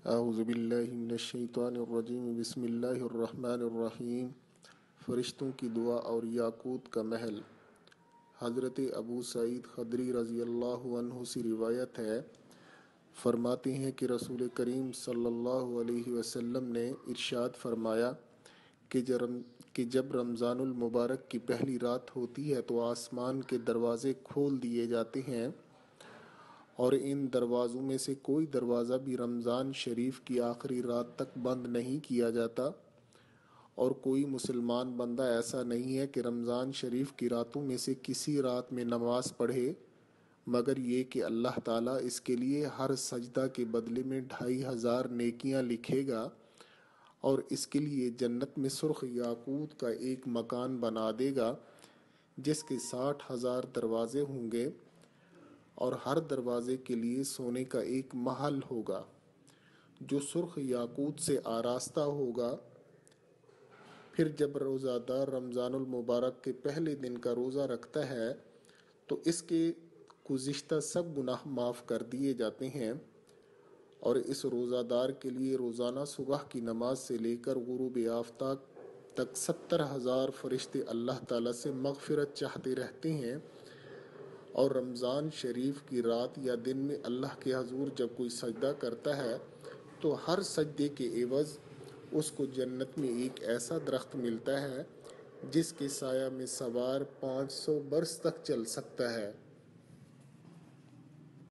اعوذ باللہ من الشیطان الرجیم، بسم اللہ الرحمن الرحیم۔ فرشتوں کی دعا اور یاقوت کا محل۔ حضرت ابو سعید خدری رضی اللہ عنہ سے روایت ہے، فرماتے ہیں کہ رسول کریم صلی اللہ علیہ وسلم نے ارشاد فرمایا کہ جب رمضان المبارک کی پہلی رات ہوتی ہے تو آسمان کے دروازے کھول دیے جاتے ہیں، اور ان دروازوں میں سے کوئی دروازہ بھی رمضان شریف کی آخری رات تک بند نہیں کیا جاتا، اور کوئی مسلمان بندہ ایسا نہیں ہے کہ رمضان شریف کی راتوں میں سے کسی رات میں نماز پڑھے مگر یہ کہ اللہ تعالیٰ اس کے لیے ہر سجدہ کے بدلے میں 2500 نیکیاں لکھے گا، اور اس کے لیے جنت میں سرخ یاقوت کا ایک مکان بنا دے گا جس کے 60,000 دروازے ہوں گے، اور ہر دروازے کے لیے سونے کا ایک محل ہوگا جو سرخ یاقوت سے آراستہ ہوگا۔ پھر جب روزہ دار رمضان المبارک کے پہلے دن کا روزہ رکھتا ہے تو اس کے گزشتہ سب گناہ معاف کر دیے جاتے ہیں، اور اس روزہ دار کے لیے روزانہ صبح کی نماز سے لے کر غروب آفتاب تک 70,000 فرشتے اللہ تعالیٰ سے مغفرت چاہتے رہتے ہیں، اور رمضان شریف کی رات یا دن میں اللہ کے حضور جب کوئی سجدہ کرتا ہے تو ہر سجدے کے عوض اس کو جنت میں ایک ایسا درخت ملتا ہے جس کے سایہ میں سوار 500 برس تک چل سکتا ہے۔